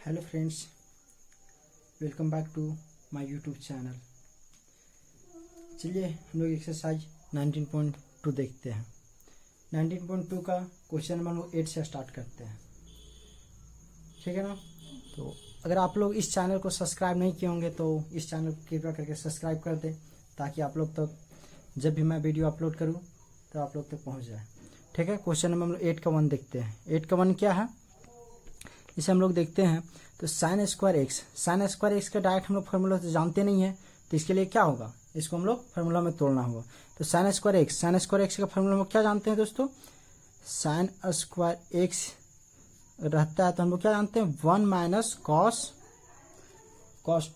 Hello friends, welcome back to my YouTube channel. चलिए हम लोग एक्सरसाइज 19.2 देखते हैं। 19.2 का क्वेश्चन नंबर 8 से स्टार्ट करते हैं, ठीक है ना। तो अगर आप लोग इस चैनल को सब्सक्राइब नहीं किए होंगे तो इस चैनल को कृपया करके सब्सक्राइब कर दें, ताकि आप लोग तक जब भी मैं वीडियो अपलोड करूं तो आप लोग तक पहुंच जाए, ठीक है। क्वेश्चन नंबर हम लोग 8 का 1 देखते हैं। 8 का 1 क्या है, इसे हम लोग देखते हैं। तो साइन स्क्वायर एक्स का डायरेक्ट हम लोग फार्मूला तो जानते नहीं है, तो इसके लिए क्या होगा, इसको हम लोग फार्मूला में तोड़ना होगा। तो साइन स्क्वायर एक्स का फार्मूला हम क्या जानते हैं दोस्तों, साइन स्क्वायर एक्स रहता है तो हम लोग क्या जानते हैं, 1 माइनस कॉस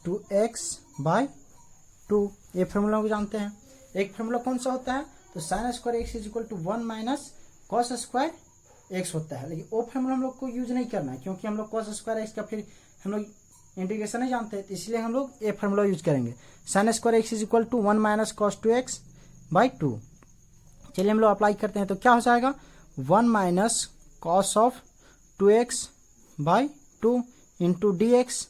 2x/2। ये फार्मूला हम जानते हैं। एक फार्मूला कौन सा होता है, तो sine square x is equal to 1 minus cos square x होता है। लेकिन वो फार्मूला हम लोग को यूज नहीं करना है, क्योंकि हम लोग कॉस स्क्वायर एक्स का फिर हम लोग इंटीग्रेशन नहीं जानते, तो इसलिए हम लोग ये फार्मूला यूज करेंगे। Sine square x is equal to 1 minus cos 2x/2। चलिए हम लोग अप्लाई करते हैं। तो क्या हो जाएगा, 1 minus cos of 2x/2 into dx।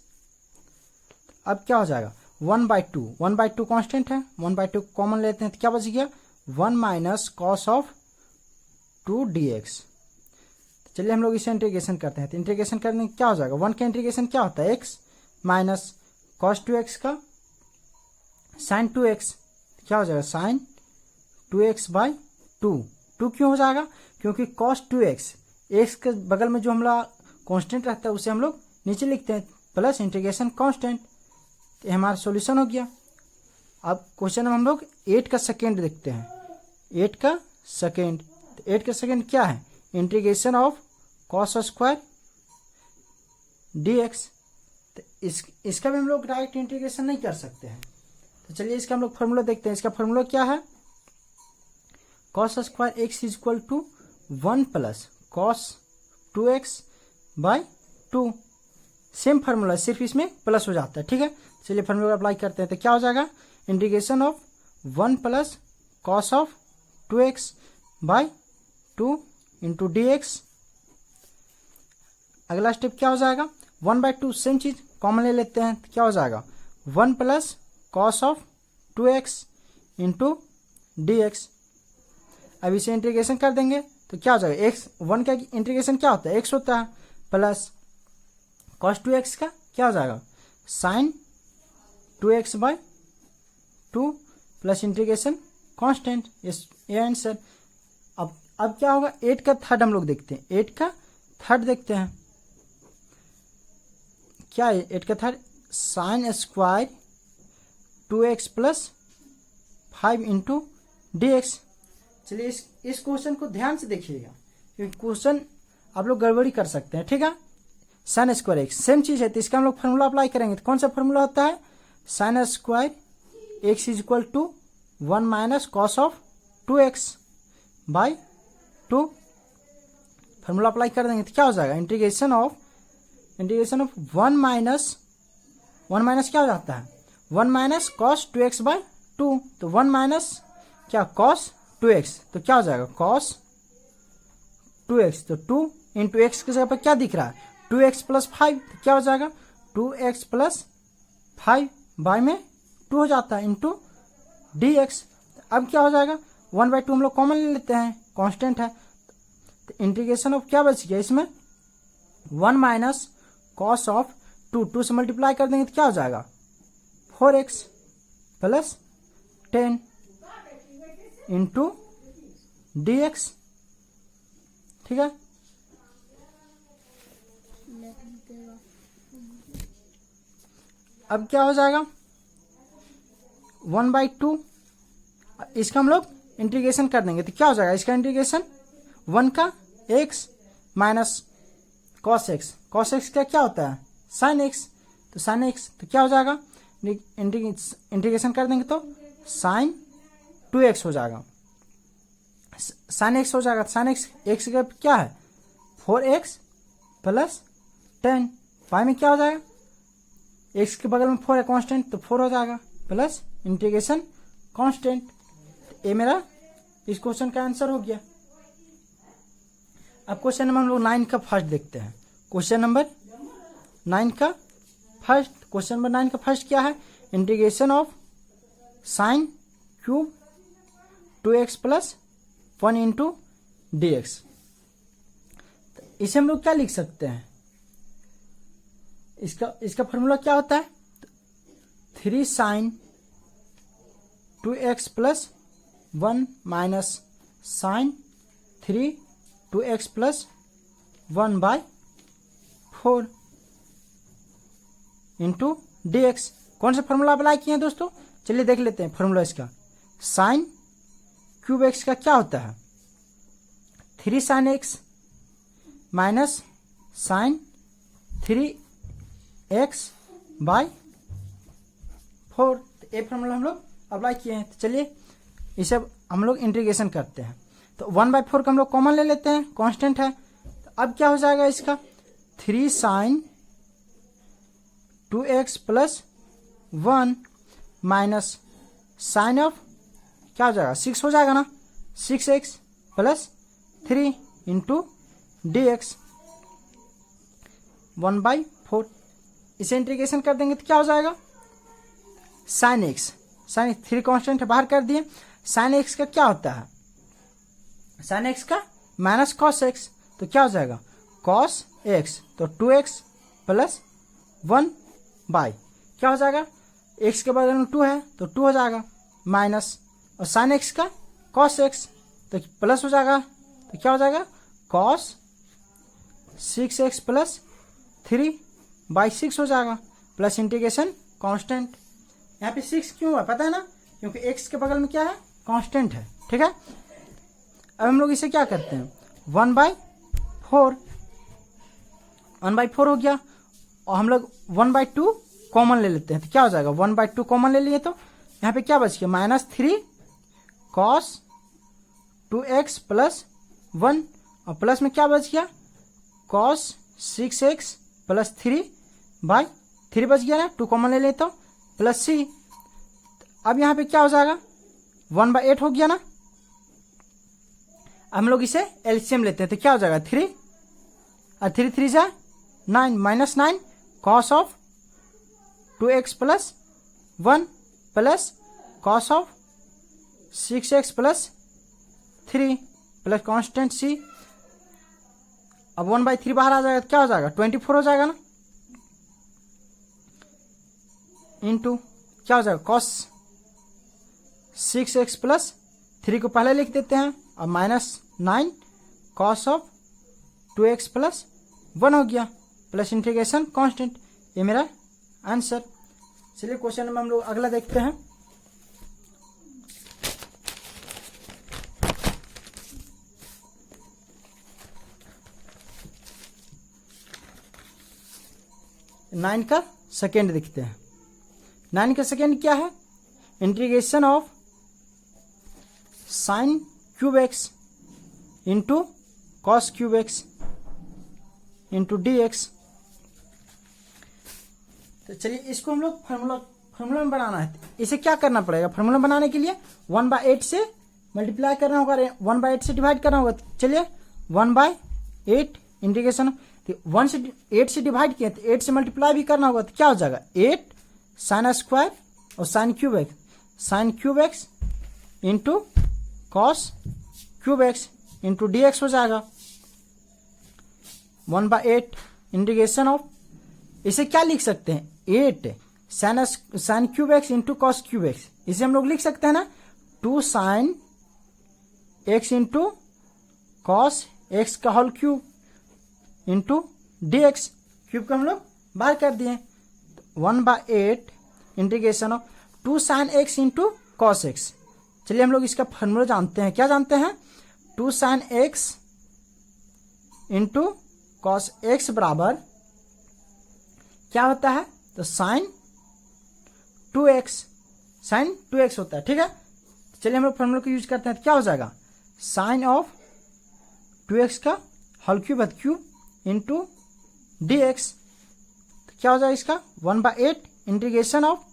अब क्या हो जाएगा, 1/2 कांस्टेंट है, 1/2 कॉमन लेते हैं तो क्या बच गया, 1 माइनस कॉस ऑफ 2 dx। चलिए हम लोग इसे इंटीग्रेशन करते हैं। तो इंटीग्रेशन करने क्या हो जाएगा, 1 का इंटीग्रेशन क्या होता है, x माइनस कॉस 2x का साइन 2x, क्या हो जाएगा, साइन 2x/2। 2 क्यों हो जाएगा, क्योंकि कॉस 2x एक्स के बगल में जो हमारा कांस्टेंट रहता है उसे हम लोग नीचे लिखते हैं, प्लस इंटीग्रेशन कांस्टेंट। तो हमारा सॉल्यूशन हो गया। अब क्वेश्चन में हम लोग 8 का सेकेंड देखते हैं। 8 का सेकेंड, तो 8 का सेकेंड क्या है, integration of cos square dx। तो इसका भी हम लोग डायरेक्ट इंटीग्रेशन नहीं कर सकते हैं। तो चलिए इसका हम लोग फार्मूला देखते हैं। इसका फार्मूला क्या है, cos square x is equal to 1 plus cos 2x/2। Same formula, सिर्फ इसमें प्लस हो जाता है, ठीक है। चलिए फार्मूला अप्लाई करते हैं। तो क्या हो जाएगा, integration of 1 plus cos of 2x/2 into dx। अगला स्टेप क्या हो जाएगा, 1/2 सेम चीज कॉमन ले लेते हैं, तो क्या हो जाएगा, 1 plus cos of 2x into dx। अब इसे इंटीग्रेशन कर देंगे तो क्या हो जाएगा, x 1 का इंटीग्रेशन क्या होता है, x होता है, प्लस कॉस 2x का क्या हो जाएगा, sine 2x/2 plus integration constant. ये आंसर। अब क्या होगा, 8 का थर्ड हम लोग देखते हैं। 8 का थर्ड देखते हैं, क्या है 8 का third, sine square 2x plus 5 into dx। चलिए इस क्वेश्चन को ध्यान से देखिएगा, क्योंकि क्वेश्चन आप लोग गड़बड़ी कर सकते हैं, ठीक है। साइन स्क्वायर एक्स सेम चीज है, तो इसका हम लोग फार्मूला अप्लाई करेंगे। तो कौन सा फार्मूला होता है, sine square x is equal to 1 minus cos of 2x/2। Formula apply कर देंगे तो क्या हो जाएगा, इंटीग्रेशन ऑफ 1 माइनस क्या हो जाता है, 1 माइनस कॉस 2x/2। तो 1 माइनस क्या, कॉस 2x, तो क्या हो जाएगा, कॉस 2x। तो 2 इंटू एक्स की जगह पर क्या दिख रहा है, 2x प्लस 5। तो क्या हो जाएगा, 2x प्लस 5 बाय में 2 हो जाता है इंटू dx। अब क्या हो जाएगा, 1/2 हम लोग कॉमन ले लेते हैं, कांस्टेंट है। तो इंटीग्रेशन ऑफ क्या बच गया इसमें, 1 माइनस कॉस ऑफ 2 से मल्टीप्लाई कर देंगे तो क्या हो जाएगा, 4x प्लस 10 इंटू dx, ठीक है। अब क्या हो जाएगा, 1/2 इसका हम लोग इंटीग्रेशन कर देंगे तो क्या हो जाएगा, इसका इंटीग्रेशन 1 का x माइनस कॉस एक्स का क्या होता है, साइन एक्स। तो साइन एक्स, तो क्या हो जाएगा, इंटीग्रेशन कर देंगे तो साइन 2x हो जाएगा, साइन एक्स हो जाएगा। साइन एक्स का क्या है, 4x प्लस 10 पाई में क्या हो जाएगा, x के बगल में 4 है कांस्टेंट, तो 4 हो जाएगा, प्लस इंटीग्रेशन कांस्टेंट। ये मेरा इस क्वेश्चन का आंसर हो गया। अब क्वेश्चन नंबर हम लोग 9 का फर्स्ट देखते हैं। क्वेश्चन नंबर 9 का फर्स्ट, क्वेश्चन नंबर 9 का फर्स्ट क्या है, integration of sine cube 2x plus 1 into d x. इसे हम लोग क्या लिख सकते हैं, इसका फॉर्मूला क्या होता है, 3 sine 2x plus 1 minus sine 3 2x plus 1/4 into d x. कौन सा फॉर्मूला अप्लाई किए हैं दोस्तों, चलिए देख लेते हैं फॉर्मूला इसका। साइन क्यूब एक्स का क्या होता है, 3 sine x minus sign 3x/4। ये फॉर्मूला हम लोग अप्लाई किए हैं। तो चलिए इसे अब हम लोग इंटीग्रेशन करते हैं। तो 1/4 का हम लोग कॉमन ले लेते हैं, कांस्टेंट है। तो अब क्या हो जाएगा इसका, 3 sine 2x plus 1 minus sine of क्या हो जाएगा, 6 हो जाएगा ना, 6x plus 3 into d x 1/4। इसे इंटीग्रेशन कर देंगे तो क्या हो जाएगा, साइन एक्स, साइन 3 कांस्टेंट है बाहर कर दिए। साइन एक्स का क्या होता है, साइन एक्स का माइनस कॉस एक्स, तो क्या हो जाएगा कॉस एक्स, तो 2x प्लस 1 बाई क्या हो जाएगा, x के बदले में 2 है तो 2 हो जाएगा माइनस, और साइन एक्स का कॉस एक्स तो प्लस हो जाएगा, तो क्या हो जाएगा कॉस 6x प्लस 3/6 हो जाएगा, प्लस इंटीग्रेशन कांस्टेंट। यहाँ पे 6 क्यों है पता है ना, क्योंकि x के बगल में क्या है, कांस्टेंट है, ठीक है। अब हम लोग इसे क्या करते हैं, 1/4 हो गया, और हम लोग 1/2 कॉमन ले लेते हैं। तो क्या हो जाएगा, 1/2 कॉमन ले लिए तो यहाँ पे क्या बच गया, -3 cos 2x प्लस 1, और प्लस में क्या बच गया, cos 6x प्लस 3/3 बच गया ना, 2 कॉमन ले लेते हो, प्लस c। अब यहाँ पे क्या हो जाएगा, 1/8 हो गया ना। हम लोग इसे एलसीएम लेते हैं, तो क्या हो जाएगा 3 और 3 3 जा 9 minus 9 cos of 2x plus 1 plus cos of 6x plus 3 plus constant c। अब 1/3 बाहर आ जाएगा तो क्या हो जाएगा, 24 हो जाएगा ना, इंटू क्या हो जाएगा cos 6x प्लस 3 को पहले लिख देते हैं, और -9 cos ऑफ 2x प्लस 1 हो गया, प्लस इंटीग्रेशन कांस्टेंट। ये मेरा आंसर। चलिए क्वेश्चन नंबर हम लोग अगला देखते हैं। नाइन का सेकेंड देखते हैं। 9 का सेकेंड क्या है, integration of sine cube x into cos cube x into d x. तो चलिए इसको हम लोग फार्मूला में बनाना है। इसे क्या करना पड़ेगा, फार्मूला बनाने के लिए 1/8 से मल्टीप्लाई करना होगा, 1/8 से डिवाइड करना होगा। चलिए 1/8 इंटीग्रेशन 1 से 8 से डिवाइड किया तो 8 से मल्टीप्लाई भी करना होगा, तो क्या हो जाएगा 8 साइन स्क्वायर और sign cube x into cos cube x into d x हो जाएगा 1/8 इंटीग्रेशन ऑफ, इसे क्या लिख सकते हैं 8 sine cube x into cos cube x. इसे हम लोग लिख सकते हैं ना 2 sine x into cos x का whole cube into d x, cube को हम लोग बाहर कर दिए। 1/8 integration of 2 sine x into cos x. चलिए हम लोग इसका फॉर्मूला जानते हैं, क्या जानते हैं 2 sine x into cos x बराबर क्या होता है, तो साइन 2x होता है, ठीक है। चलिए हम लोग फॉर्मूला को यूज करते हैं, तो क्या हो जाएगा साइन ऑफ 2x का whole cube into d x, तो क्या हो जाएगा इसका 1/8 integration of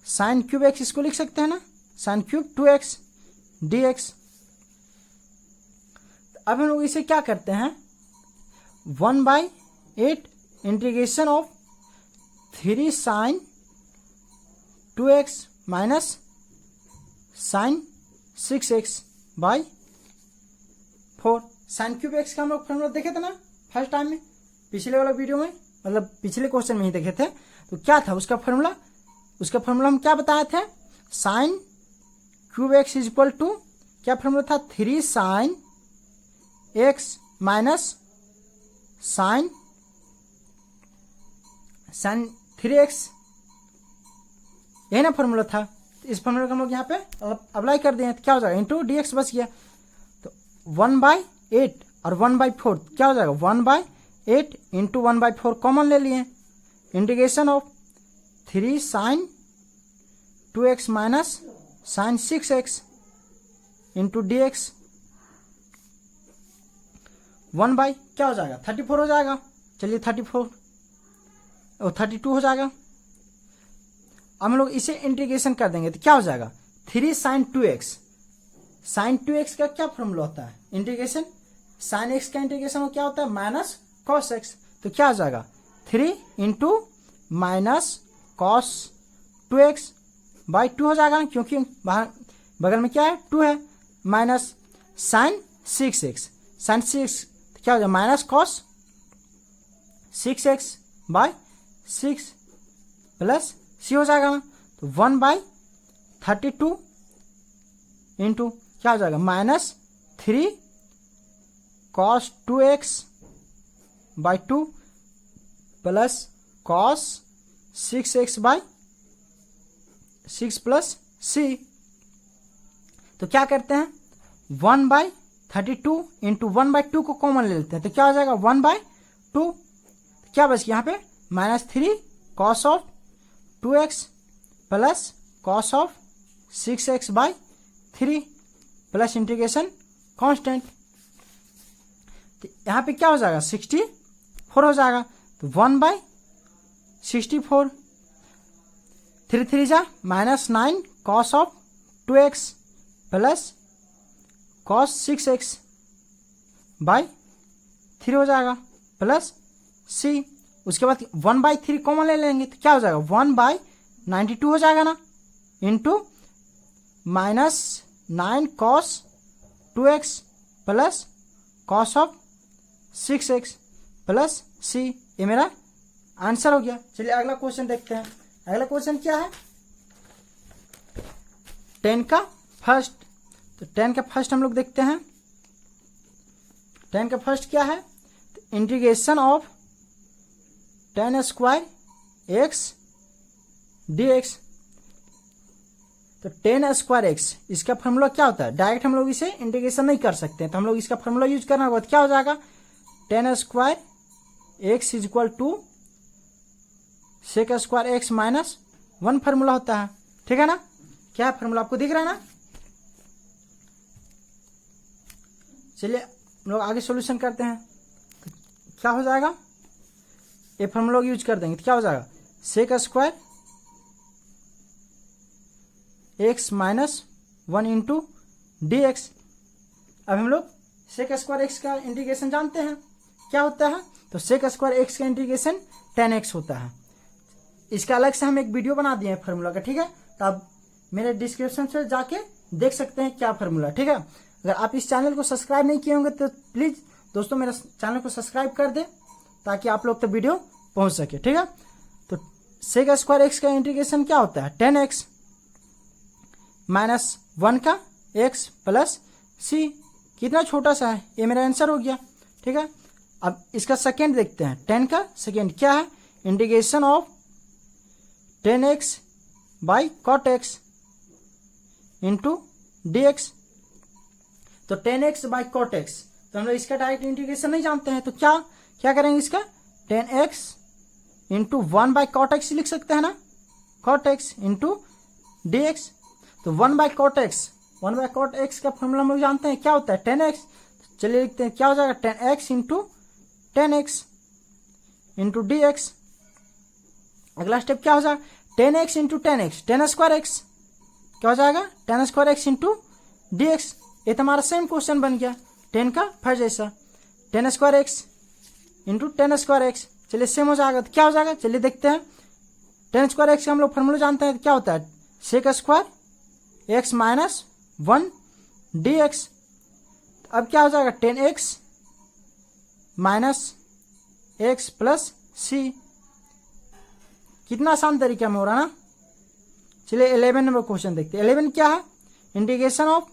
sine cube x, इसको लिख सकते हैं ना sine cube 2x D x. अब हम लोग इसे क्या करते हैं 1/8 integration of 3 sine 2x minus sine 6x by 4। Sine cube x का हम लोग फॉर्मूला देखे थे ना फर्स्ट टाइम में, पिछले वाला वीडियो में, मतलब पिछले क्वेश्चन में ही देखे थे। तो क्या था उसका फॉर्मूला? उसका फॉर्मूला हम क्या बताए थे? Sine cube x is equal to, क्या फॉर्मूला था? 3 sine x minus sign 3x, यही ना फॉर्मूला था। इस फॉर्मूला को हम लोग यहाँ पे अप्लाई कर दिए तो क्या हो जाएगा? इंटू डी एक्स बच गया। तो 1/8 और 1/4 क्या हो जाएगा? 1/8 इंटू 1/4 कॉमन ले लिए। Integration of 3 sine 2x minus sine 6x into d x 1 क्या हो जाएगा? 34 हो जाएगा। चलिए 34 और 32 हो जाएगा। अब हम लोग इसे इंटीग्रेशन कर देंगे तो क्या हो जाएगा? 3 साइन 2x, साइन 2x का क्या फॉर्मूला होता है? इंटीग्रेशन साइन x का इंटीग्रेशन क्या होता है? Minus cos x। तो क्या हो जाएगा? 3 into minus cos 2x by 2 हो जाएगा, क्योंकि बाहर बगल में क्या है? 2 है। माइनस साइन 6x, साइन 6 तो क्या हो जाएगा? Minus cos 6x by 6 plus c हो जाएगा। तो 1/32 इंटू क्या हो जाएगा? Minus 3 cos 2x by 2 plus cos 6x by 6 plus सी। तो क्या करते हैं? 1/32 इंटू 1/2 को कॉमन ले लेते हैं तो क्या हो जाएगा? 1/2। क्या बच गया यहाँ पे? Minus 3 cos of 2x plus cos of 6x by 3 plus integration constant. तो यहाँ पे क्या हो जाएगा? 64 हो जाएगा। तो 1/64, 3 3 जा minus 9 cos of 2x plus cos 6x by 3 हो जाएगा प्लस सी। उसके बाद 1/3 कॉमन ले लेंगे तो क्या हो जाएगा? 1/92 हो जाएगा ना, into minus 9 cos 2x plus cos of 6x plus सी। ये मेरा आंसर हो गया। चलिए अगला क्वेश्चन देखते हैं। अगला क्वेश्चन क्या है? 10 का फर्स्ट। तो 10 का फर्स्ट हम लोग देखते हैं। 10 का फर्स्ट क्या है? Integration of 10 square x dx। तो 10 स्क्वायर x, इसका फॉर्मूला क्या होता है? डायरेक्ट हम लोग इसे इंटीग्रेशन नहीं कर सकते हैं, तो हम लोग इसका फॉर्मूला यूज करना होगा। तो क्या हो जाएगा? 10 square x is equal to sec square x minus 1 formula होता है। ठीक है ना? क्या है फॉर्मूला? आपको दिख रहा है ना? चलिए हम लोग आगे सॉल्यूशन करते हैं। तो क्या हो जाएगा? ये फॉर्मूला यूज कर देंगे तो क्या हो जाएगा? Sec square x minus 1 into d x. अब हम लोग सेक स्क्वायर एक्स का इंटीग्रेशन जानते हैं क्या होता है। तो सेक स्क्वायर एक्स का इंटीग्रेशन 10x होता है। इसका अलग से हम एक वीडियो बना दिए हैं फॉर्मूला का। ठीक है? तो आप मेरे डिस्क्रिप्शन से जाके देख सकते हैं क्या फॉर्मूला। ठीक है? अगर आप इस चैनल को सब्सक्राइब नहीं किए होंगे तो प्लीज दोस्तों मेरे चैनल को सब्सक्राइब कर दें, ताकि आप लोग तक वीडियो पहुंच सके। ठीक है? तो सेक स्क्वायर एक्स का इंटीग्रेशन क्या होता है? 10x माइनस 1 का x प्लस सी। कितना छोटा सा है, ये मेरा आंसर हो गया। ठीक है? अब इसका सेकेंड देखते हैं। 10 का सेकेंड क्या है? Integration of 10x by cot x into d x. तो 10x बाई कॉट एक्स, तो हम लोग इसका डायरेक्ट इंटीग्रेशन नहीं जानते हैं, तो क्या करेंगे? इसका 10x into 1 by cot x लिख सकते हैं ना, cot x into d x. तो 1 बाई कॉट एक्स का फॉर्मूला हम लोग जानते हैं क्या होता है? 10x। चलिए लिखते हैं क्या हो जाएगा? 10x into 10x into d x. अगला स्टेप क्या हो जाएगा? 10x into 10x, 10 square x क्या हो जाएगा? 10 square x into d x. ये तो हमारा सेम क्वेश्चन बन गया 10 का फर्स्ट जैसा। 10 square x into 10 square x चलिए सेम हो जाएगा, तो क्या हो जाएगा चलिए देखते हैं। टेन स्क्वायर एक्स का हम लोग फॉर्मूला जानते हैं, तो क्या होता है sec square x minus 1 d x. अब क्या हो जाएगा 10x माइनस एक्स प्लस सी। कितना आसान तरीका में हो रहा है ना। चलिए 11 नंबर क्वेश्चन देखते हैं। 11 क्या है, integration of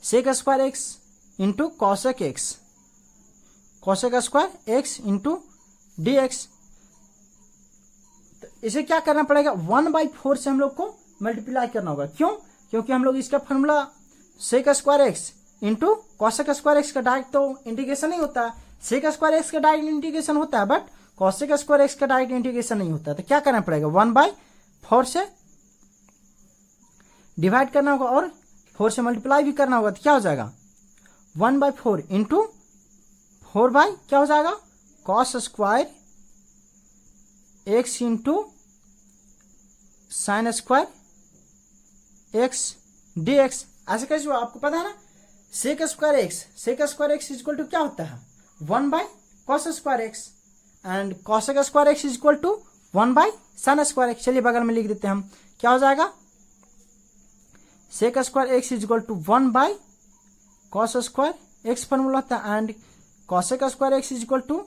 sec square x into cosec x, cosec square x into d x. इसे क्या करना पड़ेगा 1/4 से हम लोग को मल्टीप्लाई करना होगा। क्यों, क्योंकि हम लोग इसका formula sec square x into cosec square x का डायरेक्ट तो इंटीग्रेशन नहीं होता है, सेक स्क्वायर एक्स का डायरेक्ट इंटीग्रेशन होता है, बट कॉसेक स्क्वायर एक्स का डायरेक्ट इंटीग्रेशन नहीं होता है। तो क्या करना पड़ेगा 1/4 से डिवाइड करना होगा और 4 से मल्टीप्लाई भी करना होगा। तो क्या हो जाएगा 1/4 इंटू 4 बाई क्या हो जाएगा cos square x into sine square x d x. ऐसे कैसे हुआ आपको पता है ना, sec square x is equal to क्या होता है 1 by cos square x and cosec square x is equal to 1 by sine square x. चलिए बगल में लिख देते हैं हम, क्या हो जाएगा sec square x is equal to 1 by cos square x formula होता है and cosec square x is equal to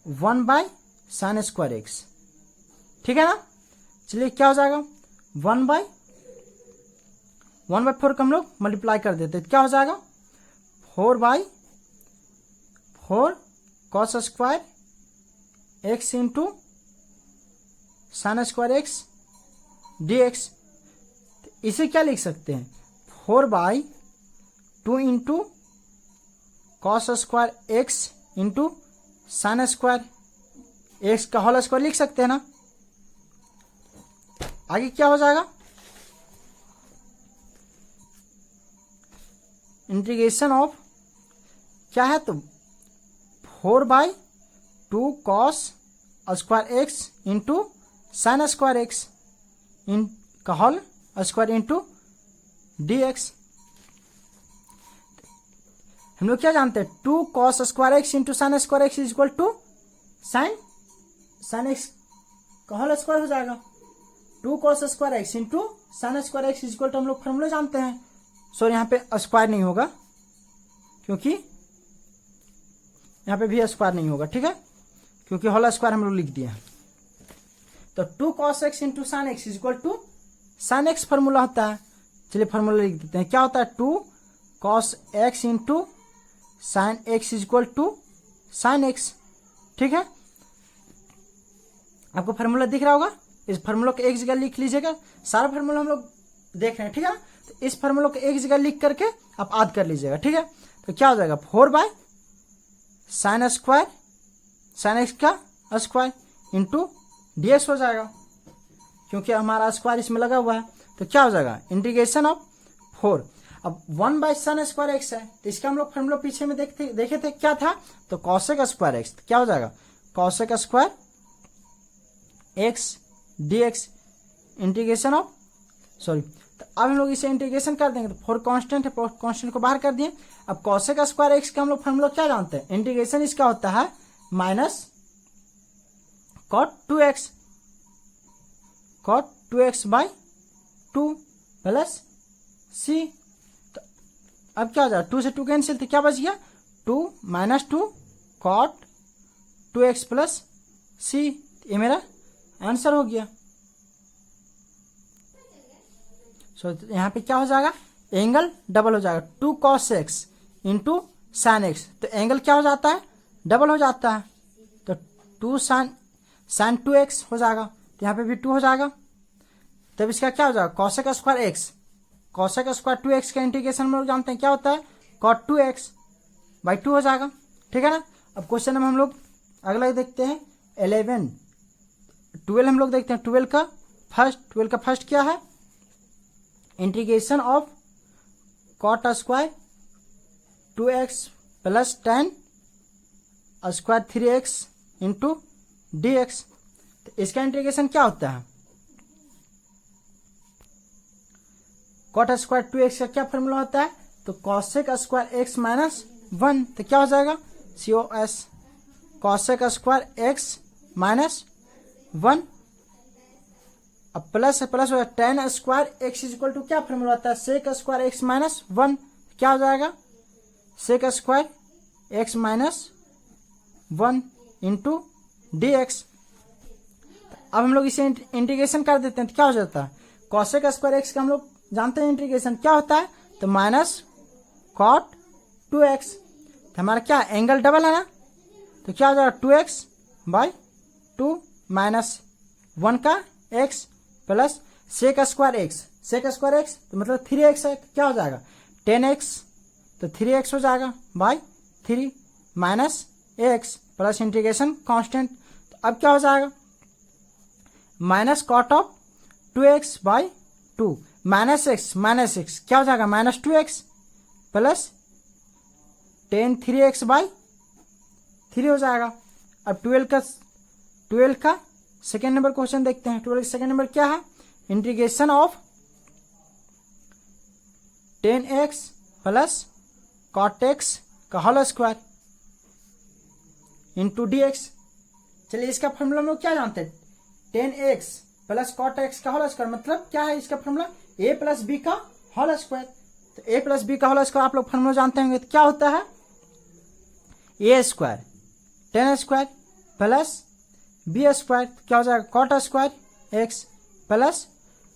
1 by sine square x. ठीक है ना। चलिए क्या हो जाएगा 1/4 का हम लोग मल्टीप्लाई कर देते हैं, क्या हो जाएगा 4/4 cos square x into sine square x d x. इसे क्या लिख सकते हैं 4/2 into cos square x into sine square x का होल स्क्वायर लिख सकते हैं ना। आगे क्या हो जाएगा इंटीग्रेशन ऑफ क्या है तो 4/2 cos square x into sine square x इन का whole square into d x. हम लोग क्या जानते हैं 2 cos square x into sine square x is equal to sine x का होल स्क्वायर हो जाएगा। 2 cos square x into sine square x is equal to हम लोग फॉर्मूला जानते हैं। सॉरी यहाँ पे स्क्वायर नहीं होगा क्योंकि यहाँ पे भी स्क्वायर नहीं होगा, ठीक है, क्योंकि होल स्क्वायर हम लोग लिख दिए। तो 2 cos x into sine x is equal to sine x formula होता है। चलिए फॉर्मूला लिख देते हैं, क्या होता है 2 cos x into sine x is equal to sine x. ठीक है, आपको फॉर्मूला दिख रहा होगा। इस फॉर्मूला को एक जगह लिख लीजिएगा, सारा फॉर्मूला हम लोग देख रहे हैं, ठीक है। तो इस फॉर्मूला को एक जगह लिख करके आप याद कर लीजिएगा, ठीक है। तो क्या हो जाएगा 4 by sine square sine x का स्क्वायर इंटू डीएक्स हो जाएगा, क्योंकि हमारा स्क्वायर इसमें लगा हुआ है। तो क्या हो जाएगा इंटीग्रेशन ऑफ 4। अब 1 बाय साइन स्क्वायर एक्स है, तो इसका हम लोग फॉर्मूला पीछे में देखे थे क्या था, तो कॉसेक स्क्वायर एक्स। क्या हो जाएगा cosec square x d x integration of sorry. तो अब हम लोग इसे इंटीग्रेशन कर देंगे, तो 4 कांस्टेंट है, कांस्टेंट को बाहर कर दिए। अब कॉसेक स्क्वायर एक्स का हम लोग फॉर्मूला क्या जानते हैं, इंटीग्रेशन इसका होता है minus cot 2x by 2 plus सी। तो अब क्या हो जाएगा 2 से 2 कैंसिल, तो क्या बच गया 2 माइनस 2 कॉट 2x प्लस सी। ये मेरा आंसर हो गया। यहाँ पे क्या हो जाएगा एंगल डबल हो जाएगा 2 cos x into sine x. तो एंगल क्या हो जाता है डबल हो जाता है, तो 2 साइन 2x हो जाएगा। तो यहाँ पे भी 2 हो जाएगा। तब इसका क्या हो जाएगा cosec square x, cosec square 2x का इंटीग्रेशन हम लोग जानते हैं क्या होता है cot 2x बाई 2 हो जाएगा, ठीक है ना। अब क्वेश्चन में हम लोग अगला देखते हैं 11 12 हम लोग देखते हैं। 12 का फर्स्ट क्या है integration of cot square 2x plus 10 square 3x into d x. तो इसका इंटीग्रेशन क्या होता है कॉट स्क्वायर 2x का क्या फॉर्मूला होता है, तो कॉसेक स्क्वायर x माइनस 1। तो क्या हो जाएगा COS cosec square x minus 1 अब प्लस प्लस हो tan square x is equal to क्या फॉर्मूला होता है सेक स्क्वायर एक्स माइनस 1 क्या हो जाएगा sec square x minus 1 into d x. अब हम लोग इसे इंटीग्रेशन कर देते हैं तो क्या हो जाता है कॉसेक स्क्वायर एक्स का हम लोग जानते हैं इंटीग्रेशन क्या होता है तो माइनस कॉट 2x तो हमारा क्या एंगल डबल है ना तो क्या हो जाएगा 2x बाई 2 माइनस 1 का x plus sec square x तो मतलब 3x है क्या हो जाएगा 10x तो 3x हो जाएगा by 3 minus x plus integration constant तो अब क्या हो जाएगा minus cot of 2x by 2 minus x क्या हो जाएगा minus 2x plus 3x by 3 हो जाएगा। अब 12 का सेकेंड नंबर क्वेश्चन देखते हैं 12 का सेकेंड नंबर क्या है integration of 10x plus cot x का whole square into d x. चलिए इसका फॉर्मूला हम लोग क्या जानते हैं 10x प्लस कॉट एक्स का होल स्क्वायर मतलब क्या है इसका फॉर्मूला a प्लस बी का होल स्क्वायर तो a प्लस बी का होल स्क्वायर आप लोग फॉर्मूला जानते होंगे तो क्या होता है a square 10 square plus b square क्या हो जाएगा cot square x plus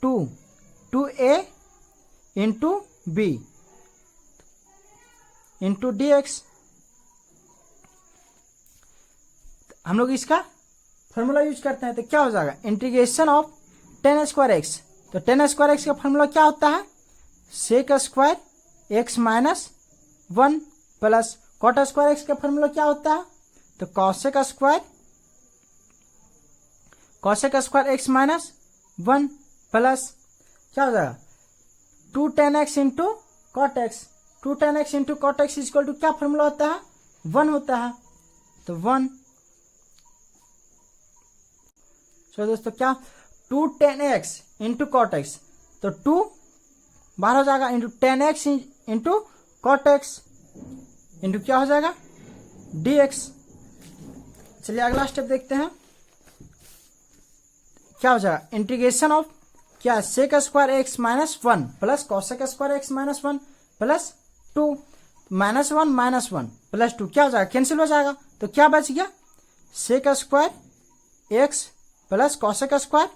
2a into b into d x. हम लोग इसका फॉर्मूला यूज करते हैं तो क्या हो जाएगा इंटीग्रेशन ऑफ 10 स्क्वायर एक्स तो 10 स्क्वायर एक्स का फॉर्मूला क्या होता है sec square x minus 1 plus cot square x का फॉर्मूला क्या होता है तो cosec square x minus 1 plus क्या हो जाएगा 2 10x into cot x 2 10x into cot x equal to क्या फॉर्मूला होता है 1 होता है तो 1 तो दोस्तों क्या 2 10x इंटू कॉट एक्स तो 2 बाहर हो जाएगा into 10x into cot x into क्या हो जाएगा dx। चलिए अगला स्टेप देखते हैं क्या हो जाएगा इंटीग्रेशन ऑफ क्या sec square x minus 1 plus cosec square x minus 1 plus 2 minus 1 plus 2 क्या हो जाएगा कैंसिल हो जाएगा तो क्या बच गया sec square x plus cosec square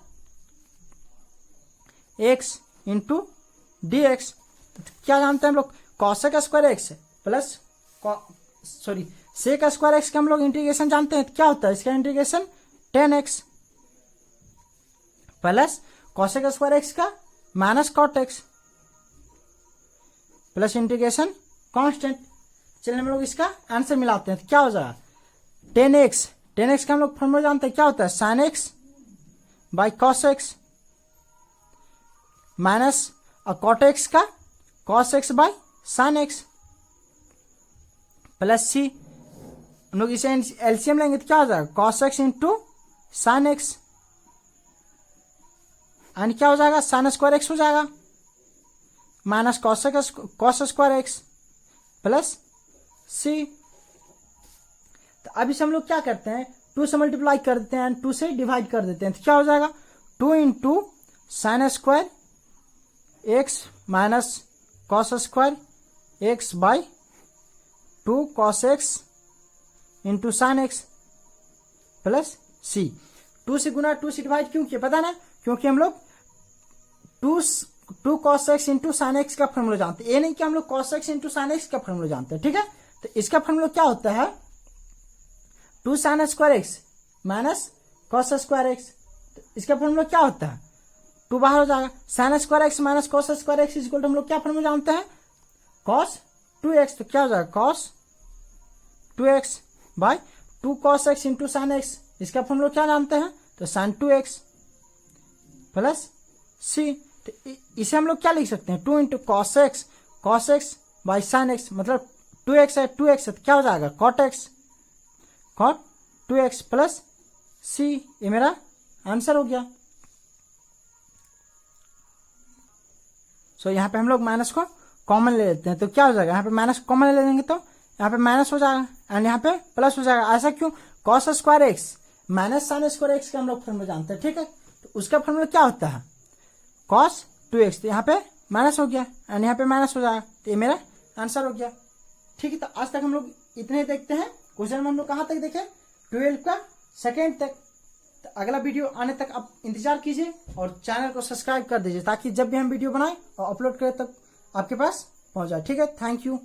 x into d x. क्या जानते हैं हम लोग cosec square x plus sec square x का हम लोग इंटीग्रेशन जानते हैं तो क्या होता है इसका integration 10x plus cosec square x का minus cot x plus integration constant. चलिए हम लोग इसका आंसर मिलाते हैं तो क्या हो जाएगा 10x का हम लोग फॉर्मूला जानते हैं क्या होता है sine x by cos x minus cot x का cos x by sine x plus C हम लोग इसे एलसीएम लेंगे तो क्या हो जाएगा cos x into sine x यानी क्या हो जाएगा साइन स्क्वायर एक्स हो जाएगा minus cos square x plus सी। तो अब इसे हम लोग क्या करते हैं 2 से मल्टीप्लाई कर देते हैं 2 से डिवाइड कर देते हैं तो क्या हो जाएगा 2 into sine square x minus cos square x by 2 cos x into sine x plus C. 2 से गुना 2 से डिवाइड क्यों किया पता ना क्योंकि हम लोग 2 cos x into sine x का फॉर्मूला जानते हैं ये नहीं कि हम लोग cos x into sine x का फॉर्मूला जानते हैं ठीक है। तो इसका फॉर्मूला क्या होता है 2 sign square x minus cos square x तो इसका फॉर्मूला क्या होता है 2 बाहर हो जाएगा sine square x minus cos square x equal to हम लोग क्या फॉर्मूला जानते हैं कॉस 2x तो क्या हो जाएगा cos 2x by 2 cos x into sine x इसका फॉर्मूला क्या जानते हैं तो साइन 2x प्लस सी। तो इसे हम लोग क्या लिख सकते हैं 2 into cos x by sine x मतलब 2x है 2x है तो क्या हो जाएगा cot x cot 2x plus सी ये मेरा आंसर हो गया। सो यहाँ पे हम लोग माइनस को कॉमन ले लेते हैं तो क्या हो जाएगा यहाँ पे माइनस कॉमन ले लेंगे तो यहाँ पे माइनस हो जाएगा एंड यहाँ पे प्लस हो जाएगा। ऐसा क्यों? Cos square x minus sign square x का हम लोग फॉर्मूला जानते हैं, ठीक है। तो उसका फॉर्मूला क्या होता है? Cos 2x। तो यहाँ पे माइनस हो गया एंड यहाँ पे माइनस हो जाएगा, तो ये मेरा आंसर हो गया, ठीक है। तो आज तक हम लोग इतने देखते हैं। क्वेश्चन में हम लोग कहाँ तक देखे? 12 का सेकेंड तक। तो अगला वीडियो आने तक आप इंतजार कीजिए और चैनल को सब्सक्राइब कर दीजिए ताकि जब भी हम वीडियो बनाएं और अपलोड करें तब आपके पास पहुंच जाए, ठीक है। Thank you.